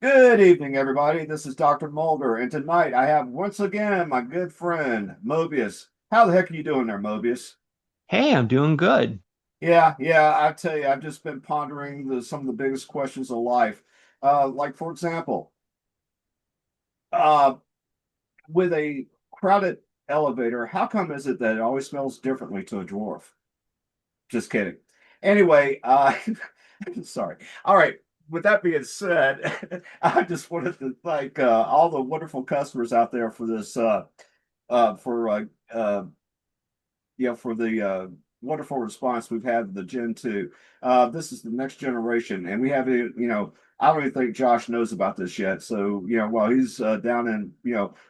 Good evening, everybody. This is Dr. Mulder, and tonight I have once again my good friend Mobius. How the heck are you doing there, Mobius? Hey, I'm doing good. Yeah, I tell you, I've just been pondering some of the biggest questions of life. Like, for example, uh, with a crowded elevator, how come is it that it always smells differently to a dwarf? Just kidding. Anyway, sorry. All right. With that being said, I just wanted to thank all the wonderful customers out there for this for uh for the wonderful response we've had with the Gen 2. This is the next generation, and we haven't, I don't even think Josh knows about this yet. So, while he's down in,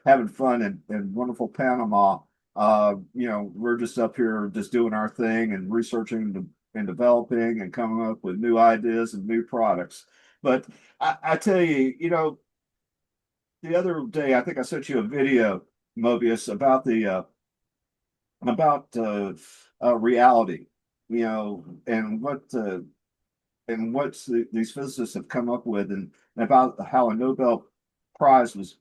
having fun in wonderful Panama, we're just up here just doing our thing and researching and developing and coming up with new ideas and new products. But I tell you, the other day, I think I sent you a video, Mobius, about reality, and these physicists have come up with, and about how a Nobel Prize was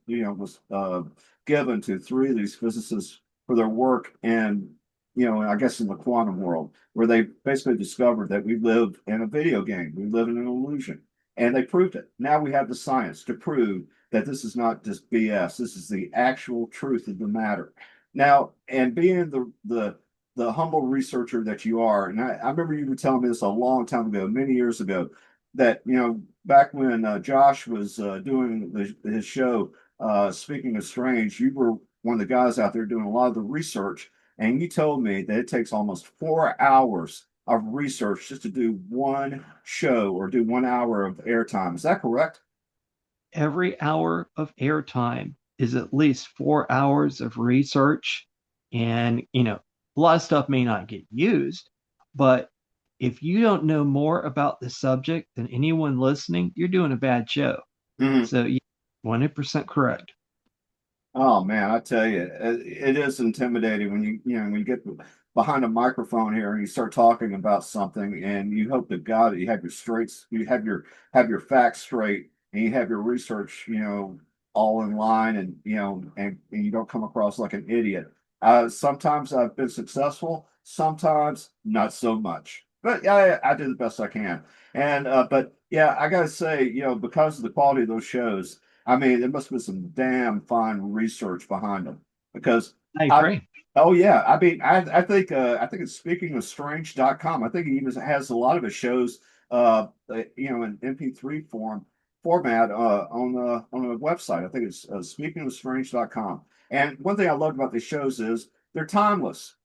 given to three of these physicists for their work in, I guess in the quantum world, where they basically discovered that we live in a video game, we live in an illusion, and they proved it. Now we have the science to prove that this is not just BS. This is the actual truth of the matter. Now, and being the humble researcher that you are, and I remember you were telling me this a long time ago, many years ago, that back when Josh was doing his show, Speaking of Strange, you were one of the guys out there doing a lot of the research, and you told me that it takes almost 4 hours of research just to do one show or do 1 hour of airtime. Is that correct? Every hour of airtime is at least 4 hours of research. And, a lot of stuff may not get used, but if you don't know more about the subject than anyone listening, you're doing a bad show. Mhm. So, yeah, 100% correct. Oh man, I tell you, it is intimidating when when you get behind a microphone here and you start talking about something, and you hope to God that you have your straights, you have your facts straight, and you have your research, all in line, and and you don't come across like an idiot. Sometimes I've been successful, sometimes not so much, but yeah, I do the best I can. And but yeah, I gotta say, because of the quality of those shows. I mean, there must be some damn fine research behind them because I I, agree. oh yeah, I mean, I think it's speaking of strange.com. I think he even has a lot of his shows, in MP3 format on the website. I think it's speaking of strange.com. And one thing I love about these shows is they're timeless.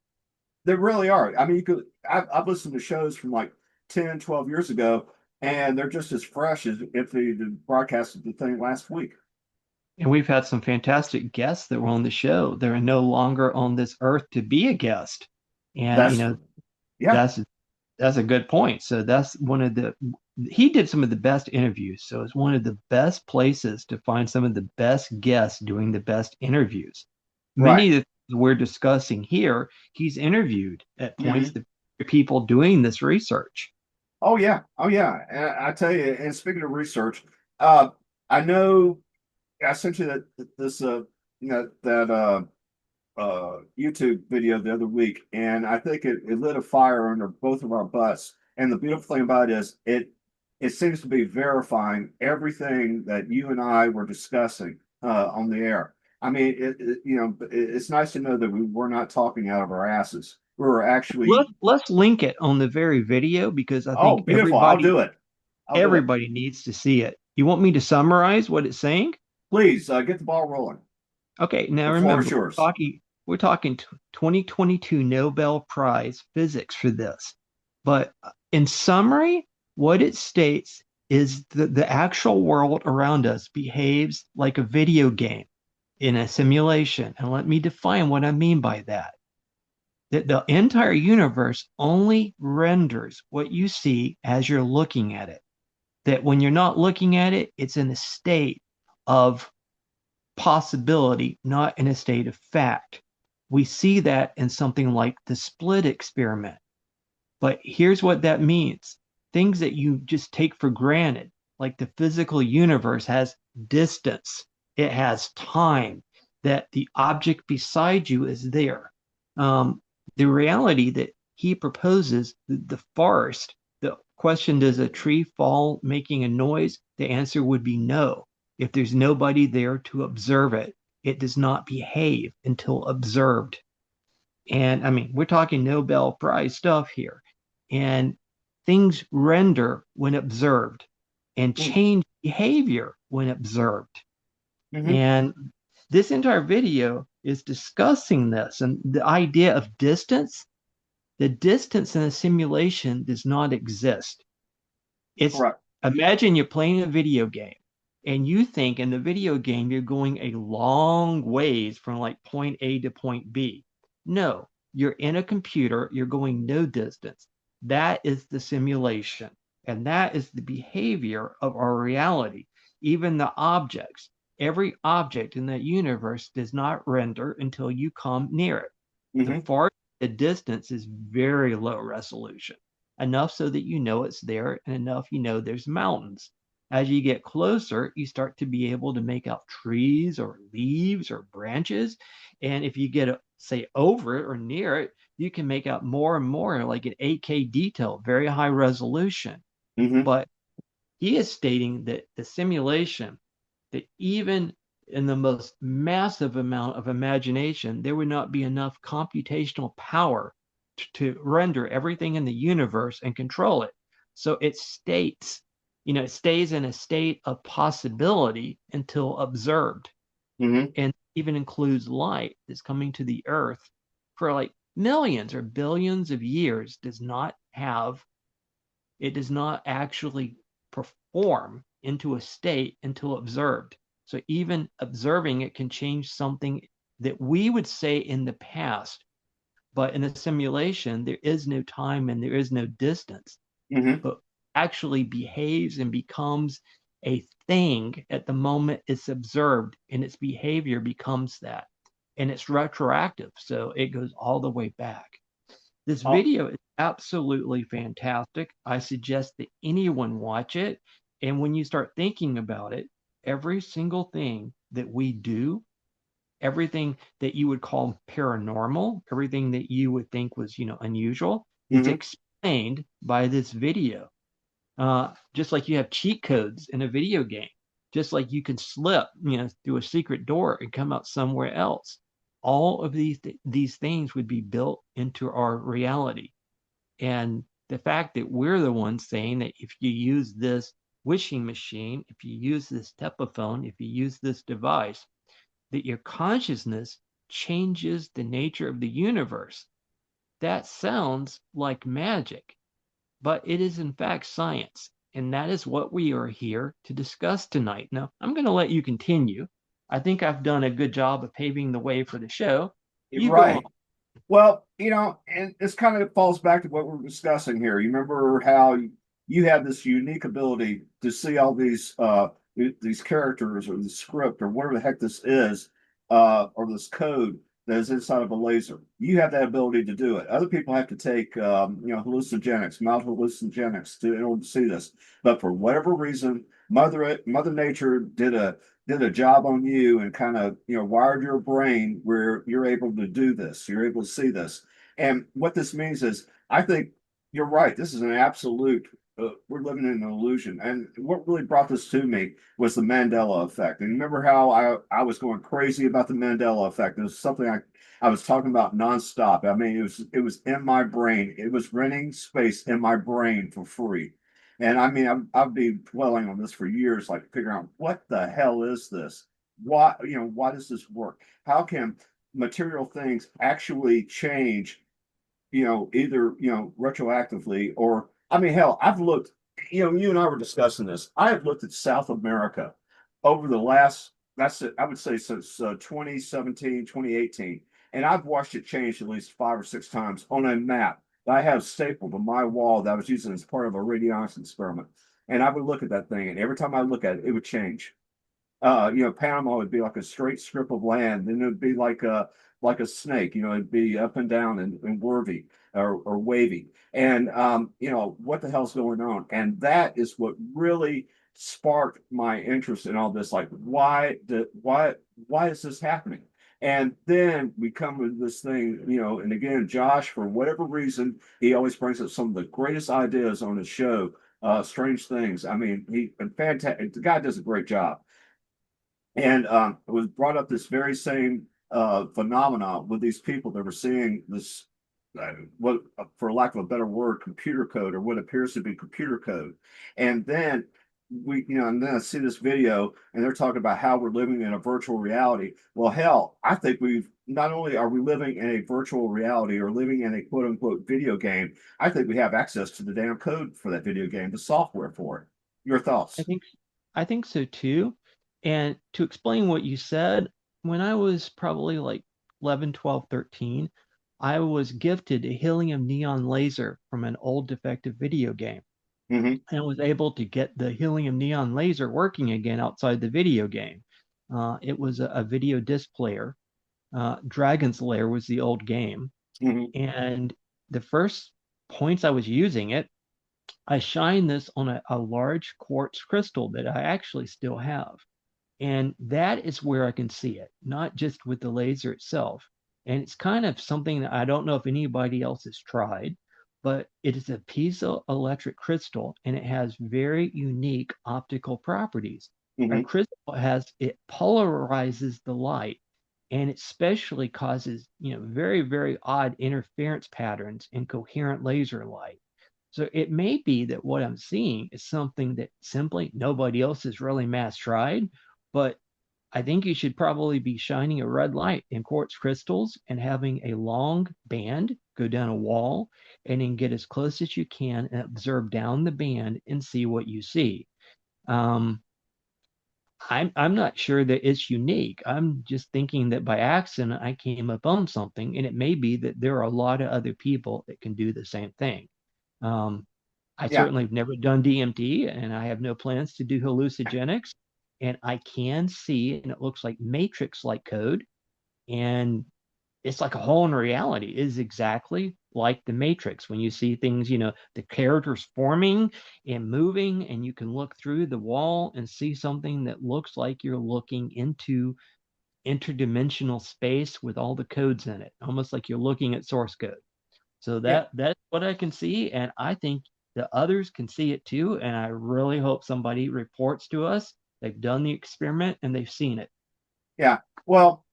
They really are. I mean, I've listened to shows from like 10, 12 years ago, and they're just as fresh as if they broadcasted the thing last week. And we've had some fantastic guests that were on the show. They're no longer on this earth to be a guest. And, That's yeah, that's That's a good point. So that's one of the he did some of the best interviews. So it's one of the best places to find some of the best guests doing the best interviews. right. Many of the things we're discussing here, he's interviewed at points Hmm. that people doing this research. Oh yeah. And I tell you, and speaking of research, uh, I know I sent you this that YouTube video the other week, and I think it lit a fire under both of our butts. And the beautiful thing about it is it seems to be verifying everything that you and I were discussing on the air. I mean, it's nice to know that we were not talking out of our asses. We were actually, Let's link it on the very video because I oh, think beautiful. I'll do it. I'll do it. everybody needs to see it. You want me to summarize what it's saying? Please get the ball rolling. Okay, now The floor is remember, yours. we're talking 2022 Nobel Prize physics for this. But in summary, what it states is that the actual world around us behaves like a video game in a simulation. And let me define what I mean by that. That the entire universe only renders what you see as you're looking at it. That when you're not looking at it, it's in a state of possibility, not in a state of fact. We see that in something like the split experiment. But here's what that means: things that you just take for granted. like the physical universe has distance, it has time, that the object beside you is there. Um, the reality that he proposes, the forest, the question, does a tree fall making a noise? The answer would be no. If there's nobody there to observe it, it does not behave until observed. And I mean, we're talking Nobel Prize stuff here. And things render when observed and change behavior when observed. Mm-hmm. And this entire video is discussing this and the idea of distance. The distance in a simulation does not exist. It's Correct. imagine you're playing a video game and you think in the video game you're going a long ways from like point A to point B. No, you're in a computer, you're going no distance. That is the simulation. And that is the behavior of our reality. Even the objects, every object in that universe does not render until you come near it. The Mm-hmm. farther the distance is very low resolution, enough so that you know it's there and enough you know there's mountains. As you get closer, you start to be able to make out trees or leaves or branches. And if you get, say, over it or near it, you can make out more and more like an 8K detail, very high resolution. Mm-hmm. But he is stating that the simulation, that even in the most massive amount of imagination, there would not be enough computational power to render everything in the universe and control it. So it states, it stays in a state of possibility until observed, Mm-hmm. and even includes light that's coming to the earth for like millions or billions of years, does not actually perform into a state until observed. So even observing it can change something that we would say in the past, but in a simulation, there is no time and there is no distance, Mm-hmm. but actually behaves and becomes a thing at the moment it's observed, and its behavior becomes that. And it's retroactive, so it goes all the way back. This Oh, video is absolutely fantastic. I suggest that anyone watch it. And when you start thinking about it, every single thing that we do, everything that you would call paranormal, everything that you would think was, unusual, is mm-hmm. explained by this video. Just like you have cheat codes in a video game, just like you can slip, through a secret door and come out somewhere else. All of these things would be built into our reality. And the fact that we're the ones saying that if you use this wishing machine, if you use this tepaphone, if you use this device, that your consciousness changes the nature of the universe. That sounds like magic, but it is in fact science. And that is what we are here to discuss tonight. Now, I'm going to let you continue. I think I've done a good job of paving the way for the show. You go on. Right. Well, and this kind of falls back to what we're discussing here. You remember how you have this unique ability to see all these characters or the script or whatever the heck this is, or this code that is inside of a laser. You have that ability to do it. Other people have to take hallucinogenics, mild hallucinogenics to in order to see this. But for whatever reason, Mother Nature did a job on you and kind of wired your brain where you're able to do this, you're able to see this. And what this means is, I think you're right, this is an absolute we're living in an illusion. And what really brought this to me was the Mandela effect. And remember how I was going crazy about the Mandela effect? It was something I was talking about nonstop. I mean, it was in my brain, it was renting space in my brain for free. And I mean, I've been dwelling on this for years, like figuring out what the hell is this? Why does this work? How can material things actually change, either, retroactively or, I mean, hell, I've looked, you and I were discussing this. I have looked at South America over the last, that's it, I would say since 2017, 2018. And I've watched it change at least 5 or 6 times on a map that I have stapled to my wall that I was using as part of a radionics experiment. And I would look at that thing, and every time I look at it, it would change. Panama would be like a straight strip of land, then it would be like a snake, it'd be up and down and wavy or wavy. And what the hell's going on? And that is what really sparked my interest in all this. Like, why is this happening? And then we come with this thing, and again, Josh, for whatever reason, he always brings up some of the greatest ideas on his show. Strange Things. I mean, he and fantastic. The guy does a great job. And it was brought up this very same phenomenon with these people that were seeing this, what, for lack of a better word, computer code or what appears to be computer code. And then and then I see this video and they're talking about how we're living in a virtual reality. Well, hell, I think we've not only are we living in a virtual reality or living in a quote unquote video game, I think we have access to the damn code for that video game, the software for it. Your I thoughts? think I think so too. And to explain what you said, when I was probably like 11, 12, 13, I was gifted a helium neon laser from an old defective video game. Hmm. And was able to get the helium neon laser working again outside the video game. It was a video disc player. Dragon's Lair was the old game. Hmm. And the first points I was using it, I shined this on a large quartz crystal that I actually still have. And that is where I can see it, not just with the laser itself. And it's kind of something that I don't know if anybody else has tried, but it is a piezoelectric crystal and it has very unique optical properties. A Hmm. crystal it polarizes the light and it especially causes, very, very odd interference patterns in coherent laser light. So it may be that what I'm seeing is something that simply nobody else has really mass tried, but I think you should probably be shining a red light in quartz crystals and having a long band go down a wall and then get as close as you can and observe down the band and see what you see. Um, I'm not sure that it's unique. I'm just thinking that by accident I came up on something, and it may be that there are a lot of other people that can do the same thing. Um, I Yeah. certainly have never done DMT, and I have no plans to do hallucinogenics. And I can see, and it looks like Matrix-like code, and it's like a whole in reality. It is exactly like the Matrix when you see things, the characters forming and moving, and you can look through the wall and see something that looks like you're looking into interdimensional space with all the codes in it, almost like you're looking at source code. So Yeah. that's what I can see, and I think the others can see it too. And I really hope somebody reports to us they've done the experiment and they've seen it. Yeah. Well,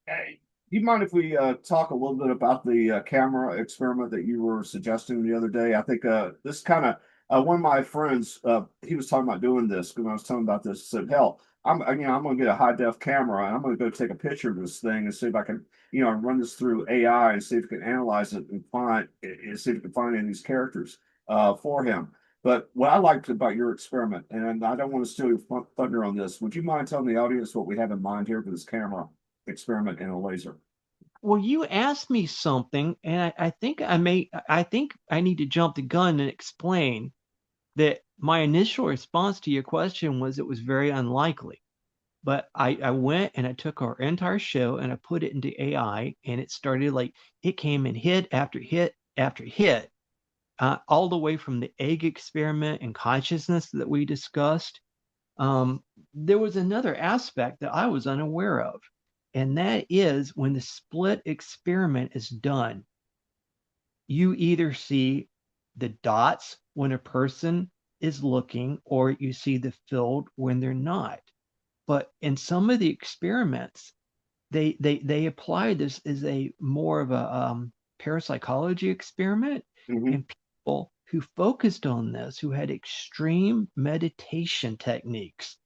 you mind if we talk a little bit about the camera experiment that you were suggesting the other day? I think this kind of one of my friends he was talking about doing this when I was telling him about this. Said, "Hell, I'm going to get a high def camera and I'm going to go take a picture of this thing and see if I can run this through AI and see if it can analyze it and see if it can find any of these characters for him." But what I liked about your experiment, and I don't want to steal your thunder on this, would you mind telling the audience what we have in mind here for this camera experiment and a laser? Well, you asked me something, and I think I need to jump the gun and explain that my initial response to your question was it was very unlikely. But I went and I took our entire show and I put it into AI, and it started like it came in hit after hit after hit, all the way from the egg experiment and consciousness that we discussed. There was another aspect that I was unaware of, and that is when the split experiment is done, you either see the dots when a person is looking, or you see the filled when they're not. But in some of the experiments, they apply this as a more of a parapsychology experiment, Hmm. and people who focused on this, who had extreme meditation techniques,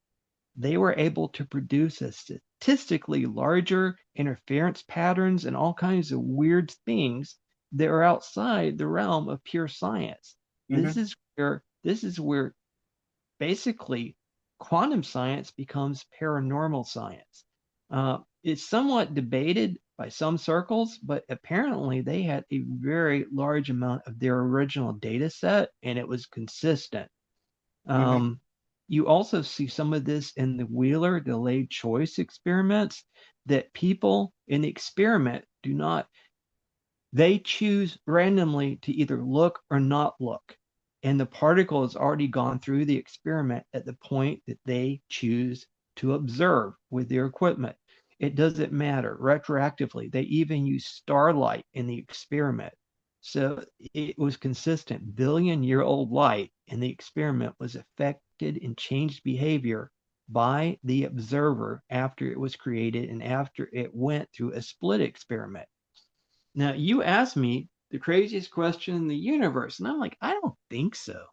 they were able to produce a statistically larger interference patterns and all kinds of weird things that are outside the realm of pure science. Hmm. This is where basically quantum science becomes paranormal science. It's somewhat debated by some circles, but apparently they had a very large amount of their original data set and it was consistent. Hmm. Um, you also see some of this in the Wheeler delayed choice experiments, that people in the experiment do not, they choose randomly to either look or not look. and the particle has already gone through the experiment at the point that they choose to observe with their equipment. It doesn't matter retroactively. They even use starlight in the experiment. So it was consistent. Billion-year-old light in the experiment was affected and changed behavior by the observer after it was created and after it went through a split experiment. Now, you asked me the craziest question in the universe, and I'm like, I don't think so.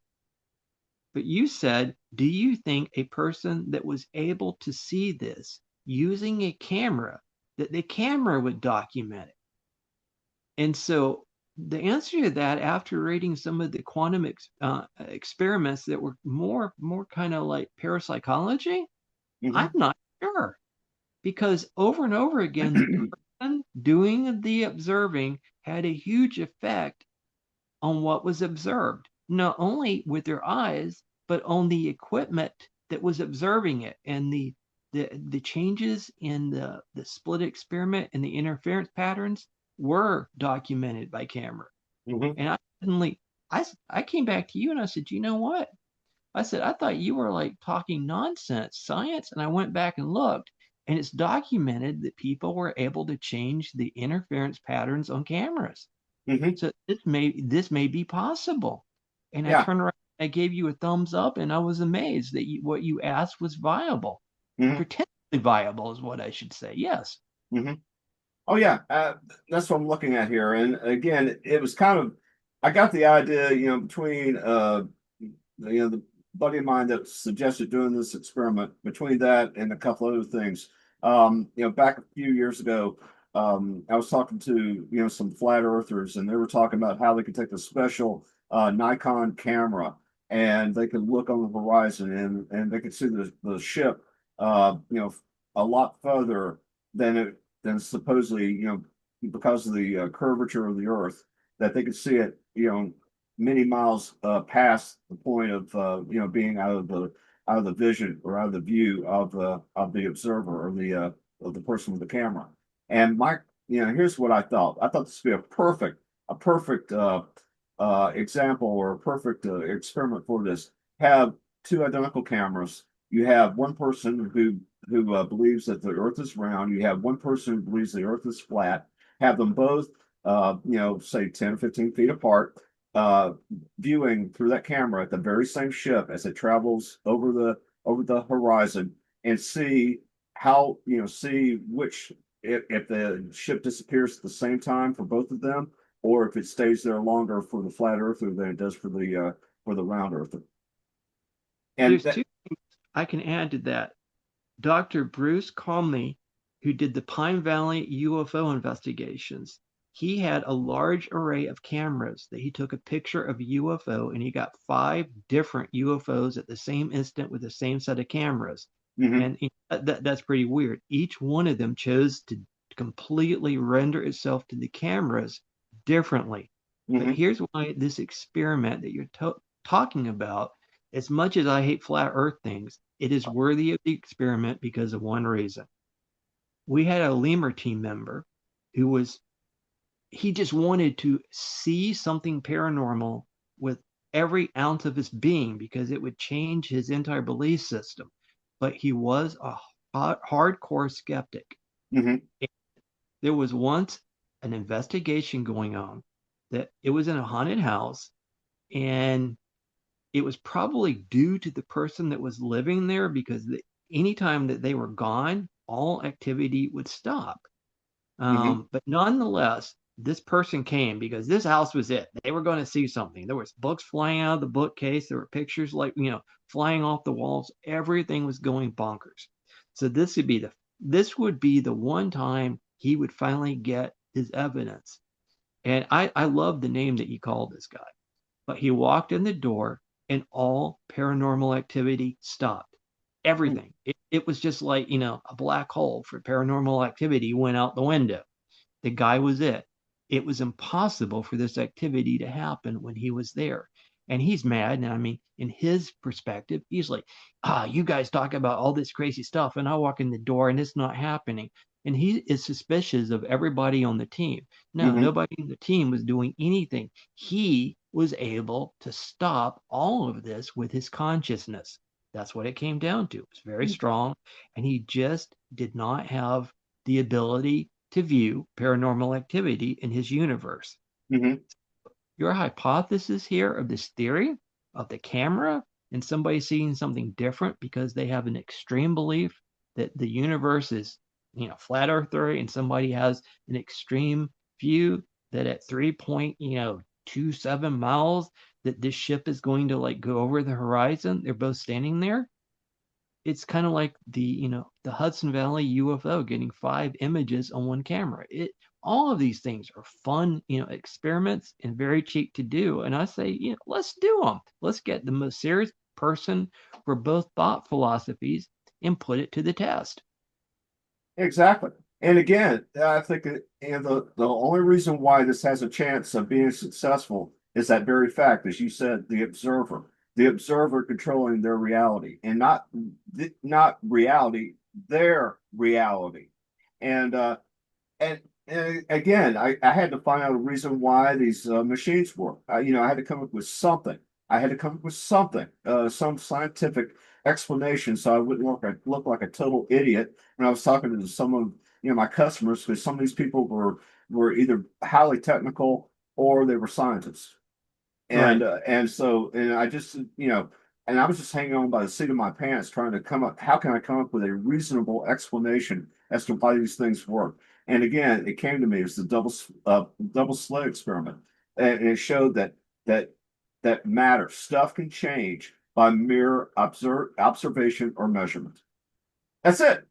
But you said, do you think a person that was able to see this using a camera, that the camera would document it? And so the answer to that, after reading some of the quantum experiments that were more kind of like parapsychology, I'm Hmm. not sure. Because over and over again, the person doing the observing had a huge effect on what was observed, not only with their eyes, but on the equipment that was observing it. And the changes in the split experiment and the interference patterns were documented by camera. Hmm. And I suddenly, I came back to you and I said, you know what? I said, I thought you were like talking nonsense, science. And I went back and looked, and it's documented that people were able to change the interference patterns on cameras. Hmm. So this may be possible. And I Yeah. turned around, I gave you a thumbs up, and I was amazed that what you asked was viable, Hmm. potentially viable is what I should say. Yes. Hmm. Oh yeah, that's what I'm looking at here. And again, it was kind of, I got the idea, between the buddy of mine that suggested doing this experiment, between that and a couple other things. Back a few years ago, I was talking to some flat earthers, and they were talking about how they could take a special Nikon camera and they could look on the horizon and they could see the ship, a lot further than it than supposedly, because of the curvature of the Earth, that they could see it, many miles past the point of being out of the vision or out of the view of the observer or of the person with the camera. And here's what I thought. I thought this would be a perfect example or a perfect experiment for this. Have two identical cameras. You have one person who believes that the Earth is round. You have one person who believes the Earth is flat. Have them both, say 10 or 15 feet apart, uh, viewing through that camera at the very same ship as it travels over the horizon, and see which, if the ship disappears at the same time for both of them, or if it stays there longer for the flat earther than it does for the round earther. And There's that. two things I can add to that. Dr. Bruce Comey, who did the Pine Valley UFO investigations, he had a large array of cameras that he took a picture of a UFO and he got 5 different UFOs at the same instant with the same set of cameras. Mhm. And that's pretty weird. Each one of them chose to completely render itself to the cameras differently. But Mhm. here's why this experiment that you're talking about, as much as I hate flat earth things, it is worthy of the experiment because of one reason. We had a lemur team member who he just wanted to see something paranormal with every ounce of his being because it would change his entire belief system. But he was a hardcore skeptic. Mhm. There was once an investigation going on that it was in a haunted house, and it was probably due to the person that was living there because anytime that they were gone, all activity would stop. Mhm. But nonetheless, this person came because this house was it. They were going to see something. There was books flying out of the bookcase. There were pictures like, flying off the walls. Everything was going bonkers. So this would be the one time he would finally get his evidence. And I love the name that he called this guy. But he walked in the door and all paranormal activity stopped. Mhm. Everything. It was just like, a black hole for paranormal activity went out the window. The guy was it. It was impossible for this activity to happen when he was there. And he's mad. And I mean, in his perspective, he's like, you guys talk about all this crazy stuff, and I walk in the door and it's not happening. And he is suspicious of everybody on the team. No, Mhm. nobody on the team was doing anything. He was able to stop all of this with his consciousness. That's what it came down to. It was very strong, and he just did not have the ability to view paranormal activity in his universe. Mm-hmm. Your hypothesis here of this theory of the camera and somebody seeing something different because they have an extreme belief that the universe is, flat earth theory, and somebody has an extreme view that at 3.27 miles that this ship is going to like go over the horizon. They're both standing there. It's kind of like the Hudson Valley UFO getting 5 images on one camera. All of these things are fun, experiments and very cheap to do. And I say, let's do them. Let's get the most serious person for both thought philosophies and put it to the test. Exactly. And again, I think the only reason why this has a chance of being successful is that very fact, as you said, the observer controlling their reality, and not reality, their reality. And and again, I had to find out a reason why these machines work. I had to come up with something. I had to come up with something, some scientific explanation, so I wouldn't look like a total idiot when I was talking to some of my customers, because some of these people were either highly technical or they were scientists, Right. and I just and I was just hanging on by the seat of my pants trying to come up. How can I come up with a reasonable explanation as to why these things work? And again, it came to me as the double slit experiment, and it showed that that matter stuff can change by mere observation or measurement. That's it.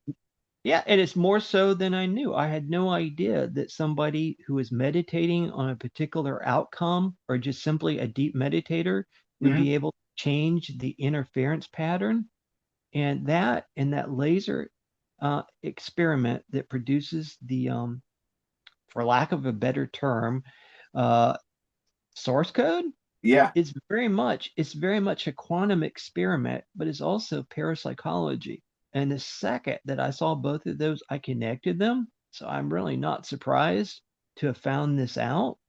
Yeah, and it's more so than I knew. I had no idea that somebody who is meditating on a particular outcome or just simply a deep meditator would Mhm. be able to change the interference pattern. And that laser experiment that produces the for lack of a better term, uh, source code, Yeah. it's very much a quantum experiment, but it's also parapsychology. And the second that I saw both of those, I connected them. So I'm really not surprised to have found this out.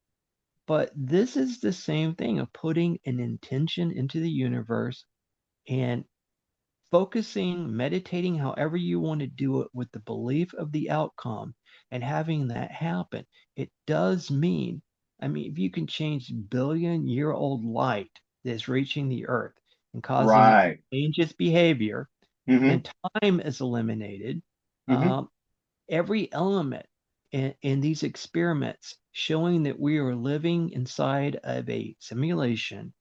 But this is the same thing of putting an intention into the universe and focusing, meditating, however you want to do it, with the belief of the outcome and having that happen. It does mean, I mean, if you can change billion-year-old light that's reaching the earth and causing it Right. to change its behavior, Hmm. and time is eliminated, Hmm. um, every element in these experiments showing that we are living inside of a simulation,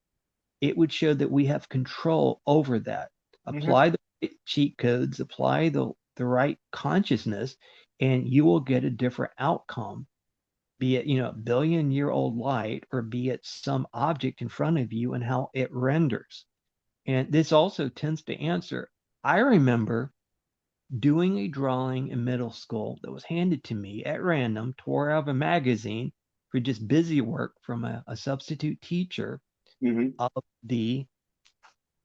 it would show that we have control over that. Hmm. Apply the cheat codes, apply the right consciousness, and you will get a different outcome, be it, billion-year-old light, or be it some object in front of you and how it renders. And this also tends to answer. I remember doing a drawing in middle school that was handed to me at random, tore out of a magazine for just busy work from a substitute teacher Hmm. of the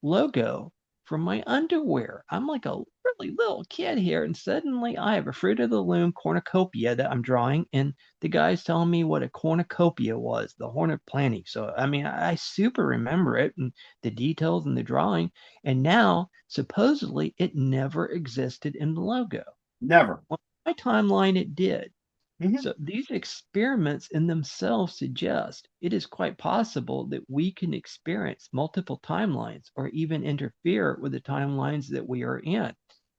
logo from my underwear. I'm like a really little kid here, and suddenly I have a Fruit of the Loom cornucopia that I'm drawing, and the guy's telling me what a cornucopia was, the hornet planting. So, I mean, I super remember it and the details in the drawing, and now supposedly it never existed in the logo. Never. On my timeline, it did. Hmm. So these experiments in themselves suggest it is quite possible that we can experience multiple timelines or even interfere with the timelines that we are in.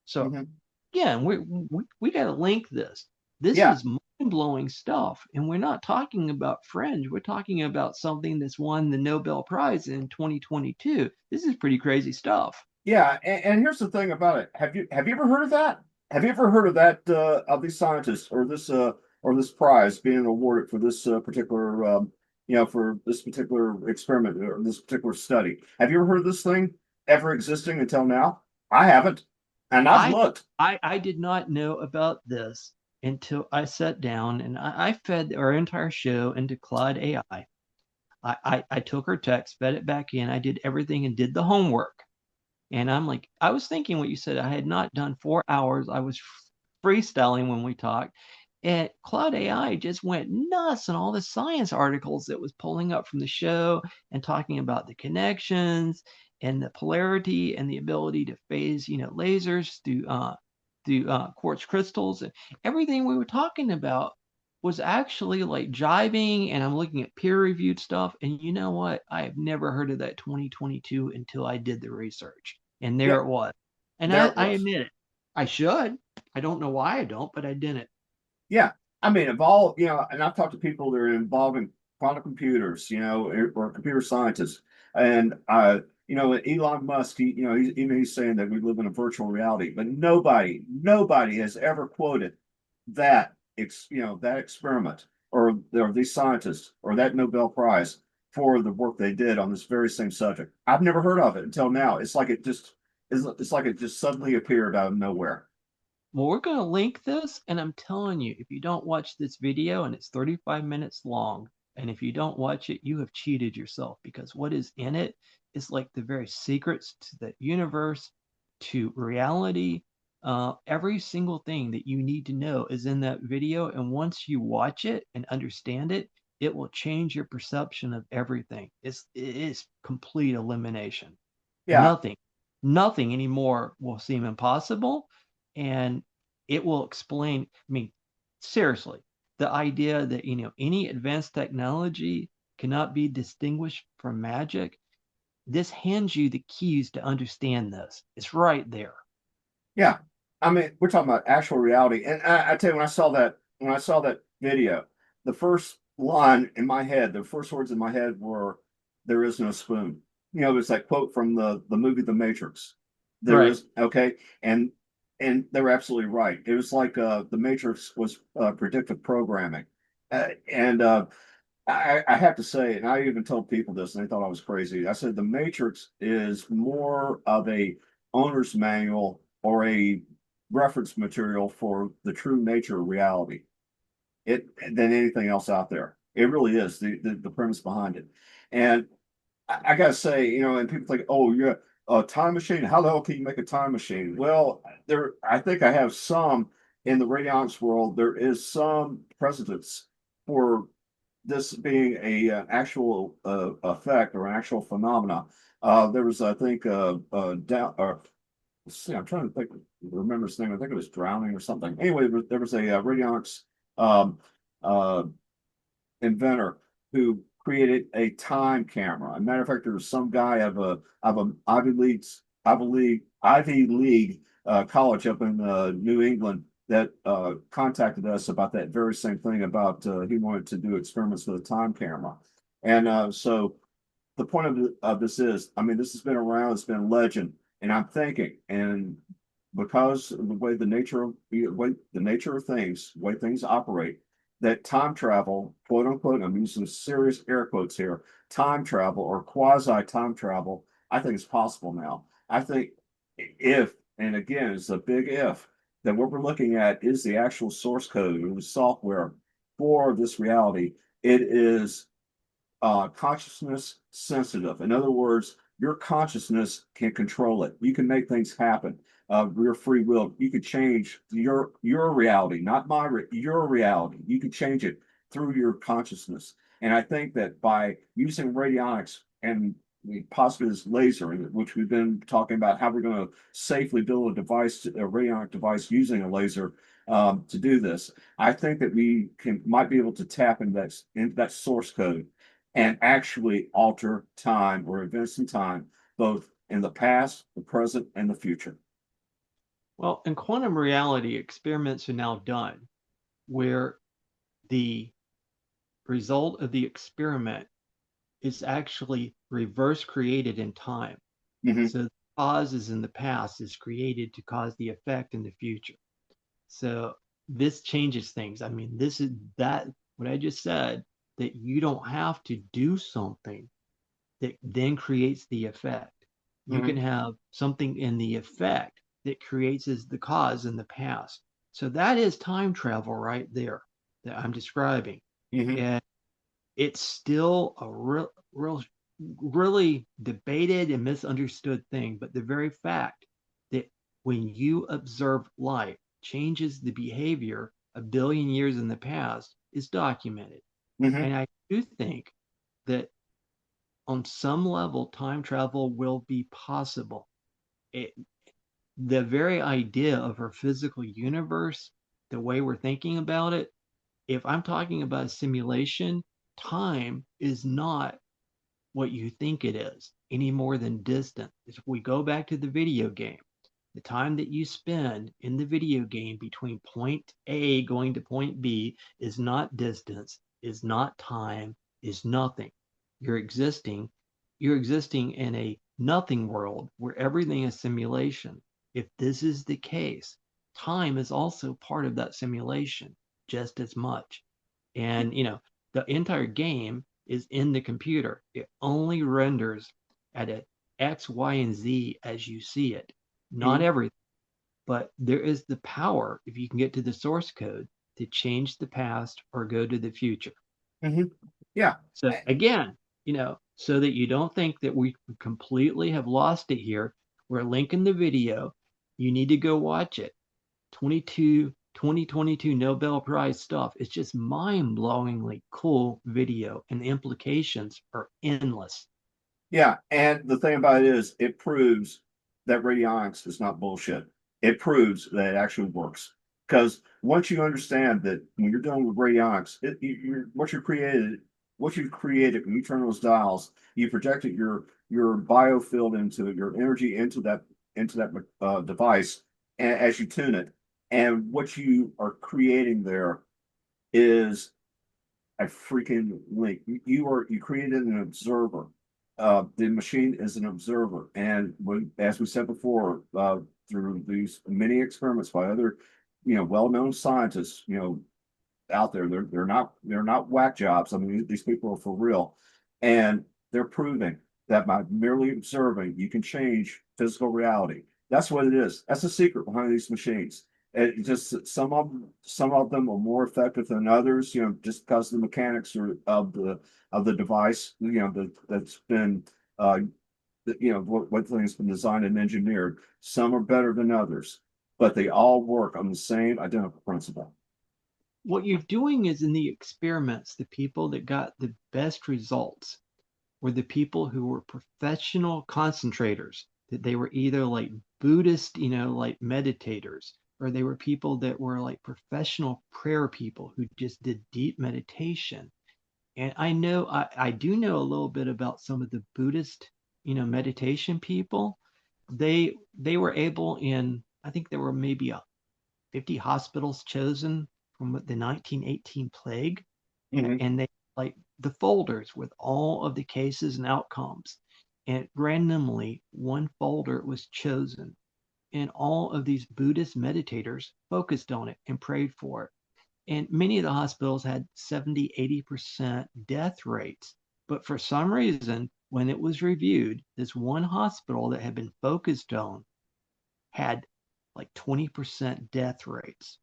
So Hmm. again, we got to link this. This Yeah. is mind-blowing stuff, and we're not talking about fringe. We're talking about something that's won the Nobel Prize in 2022. This is pretty crazy stuff. Yeah, and here's the thing about it. Have you ever heard of that? Have you ever heard of that of these scientists or this prize being awarded for this particular for this particular experiment or this particular study? Have you ever heard of this thing ever existing until now? I haven't, and I've I looked. I did not know about this until I sat down and I fed our entire show into Claude AI. I took her text, fed it back in. I did everything and did the homework. And I'm like, I was thinking what you said. I had not done 4 hours. I was freestyling when we talked. And Cloud AI just went nuts on all the science articles that was pulling up from the show and talking about the connections and the polarity and the ability to phase, lasers through quartz crystals, and everything we were talking about was actually like jiving. And I'm looking at peer-reviewed stuff, and you know what? I have never heard of that 2022 until I did the research, and Yeah, there it was. And there I, it I was. admit it. I should. I don't know why I don't, but I didn't. Yeah. I mean, of all, and I've talked to people that are involved in quantum computers, or computer scientists. And, Elon Musk, he's saying that we live in a virtual reality, but nobody has ever quoted that experiment or these scientists or that Nobel Prize for the work they did on this very same subject. I've never heard of it until now. It's like it just suddenly appeared out of nowhere. Well, we're going to link this, and I'm telling you, if you don't watch this video, and it's 35 minutes long, and if you don't watch it, you have cheated yourself, because what is in it is like the very secrets to the universe, to reality. Every single thing that you need to know is in that video. And once you watch it and understand it, it will change your perception of everything. It is complete elimination. Yeah. Nothing, nothing anymore will seem impossible. And it will explain, I mean, seriously, the idea that, any advanced technology cannot be distinguished from magic. This hands you the keys to understand this. It's right there. Yeah. I mean, we're talking about actual reality. And I tell you, when I saw that video, the first line in my head, the first words in my head were, "There is no spoon." It's that quote from the movie The Matrix. There Right. is, okay. And they were absolutely right. It was like the Matrix was predictive programming. And I have to say, and I even told people this, and they thought I was crazy. I said the Matrix is more of a owner's manual or a reference material for the true nature of reality than anything else out there. It really is the premise behind it. And I gotta say, and people think, oh, you're a time machine. How the hell can you make a time machine? Well, I think I have some in the radionics world. There is some precedence for this being actual effect or an actual phenomena. There was, I think, down or let's see, I'm trying to remember his name. I think it was drowning or something. Anyway, there was a radionics um, uh, inventor who created a time camera. As a matter of fact, there was some guy of a Ivy League college up in New England that contacted us about that very same thing. About he wanted to do experiments with a time camera, and so the point of this is, I mean, this has been around, it's been legend, and I'm thinking, and because of the way the nature of things, the way things operate, that time travel, quote unquote, I'm using serious air quotes here, time travel or quasi time travel, I think is possible now. I think if, and again, it's a big if, that what we're looking at is the actual source code or the software for this reality. It is consciousness sensitive. In other words, your consciousness can control it. You can make things happen. Your free will. You could change your reality, not your reality. You could change it through your consciousness. And I think that by using radionics and possibly this laser, which we've been talking about how we're going to safely build a device, a radionic device using a laser to do this, I think that we might be able to tap into that source code and actually alter time or events in time, both in the past, the present, and the future. Well, in quantum reality, experiments are now done where the result of the experiment is actually reverse created in time. Hmm. So the causes in the past is created to cause the effect in the future. So this changes things. I mean, this is that what I just said, that you don't have to do something that then creates the effect. You can Hmm. have something in the effect that creates as the cause in the past. So that is time travel right there that I'm describing. Hmm. And it's still a really debated and misunderstood thing. But the very fact that when you observe light changes the behavior a billion years in the past is documented. Hmm. And I do think that on some level, time travel will be possible. It, the very idea of our physical universe, the way we're thinking about it, if I'm talking about a simulation, time is not what you think it is any more than distance. If we go back to the video game, the time that you spend in the video game between point A going to point B is not distance, is not time, is nothing. You're existing, you're existing in a nothing world where everything is simulation. If this is the case, time is also part of that simulation just as much. And the entire game is in the computer. It only renders at a X, Y, and Z as you see it. Not Hmm. everything, but there is the power, if you can get to the source code, to change the past or go to the future. Hmm. Yeah. So again, so that you don't think that we completely have lost it here, we're linking the video. You need to go watch it. 2022 Nobel Prize stuff. It's just mind-blowingly cool video, and the implications are endless. Yeah, and the thing about it is, it proves that radionics is not bullshit. It proves that it actually works. Because once you understand that when you're dealing with radionics, what you've created when you turn those dials, you projected your biofield into your energy into that device, and as you tune it, and what you are creating there is a freaking link. You created an observer. The machine is an observer, and as we said before, through these many experiments by other, well-known scientists, out there, they're not whack jobs. I mean, these people are for real, and they're proving that by merely observing, you can change physical reality. That's what it is. That's the secret behind these machines. And just some of them are more effective than others, just because the mechanics of the device, that's been what thing's been designed and engineered. Some are better than others, but they all work on the same identical principle. What you're doing is in the experiments, the people that got the best results were the people who were professional concentrators, that they were either like Buddhist, like meditators, or they were people that were like professional prayer people who just did deep meditation. And I do know a little bit about some of the Buddhist, meditation people. They were able in, I think there were maybe 50 hospitals chosen from the 1918 plague, Mhm. and they like the folders with all of the cases and outcomes. And randomly, one folder was chosen, and all of these Buddhist meditators focused on it and prayed for it. And many of the hospitals had 70, 80% death rates. But for some reason, when it was reviewed, this one hospital that had been focused on had like 20% death rates.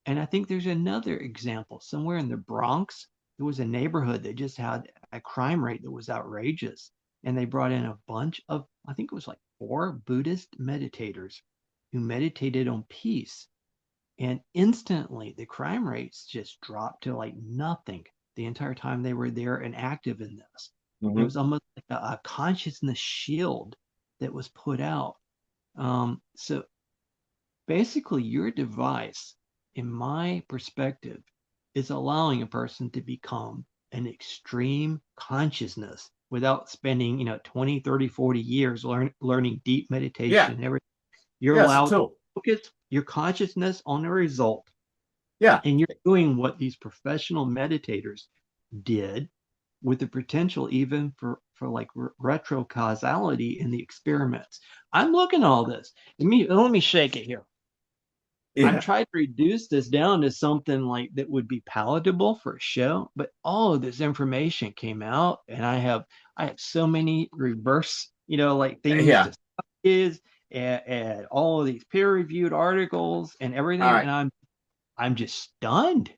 And I think there's another example somewhere in the Bronx. There was a neighborhood that just had a crime rate that was outrageous. And they brought in a bunch of, I think it was like 4 Buddhist meditators who meditated on peace. And instantly the crime rates just dropped to like nothing the entire time they were there and active in this. It Mhm. was almost like a consciousness shield that was put out. So basically, your device, in my perspective, is allowing a person to become an extreme consciousness without spending, 20, 30, 40 years learning deep Yeah, meditation and everything. You're yeah, it's a allowed to tool. focus your consciousness on the result. Yeah, And you're doing what these professional meditators did with the potential even for like retro causality in the experiments. I'm looking at all this. Let me shake it here. I've yeah, tried to reduce this down to something like that would be palatable for a show, but all of this information came out, and I have so many reverse, like things yeah. to is and all of these peer-reviewed articles and All everything, right. and I'm just stunned.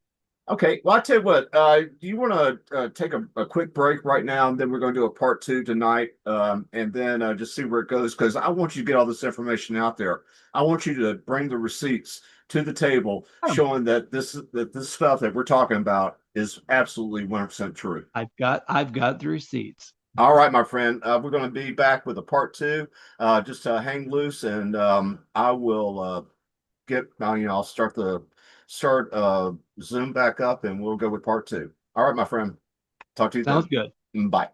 Okay. Well, I tell you what. Do you want to take a quick break right now, and then we're going to do a part two tonight, and then just see where it goes? Because I want you to get all this information out there. I want you to bring the receipts to the table, Oh, showing that this stuff that we're talking about is absolutely 100% true. I've got the receipts. All right, my friend. We're going to be back with a part two. Just hang loose, and I will get. I'll start Zoom back up, and we'll go with part two. All right, my friend. Talk to you Sounds then. good. Bye.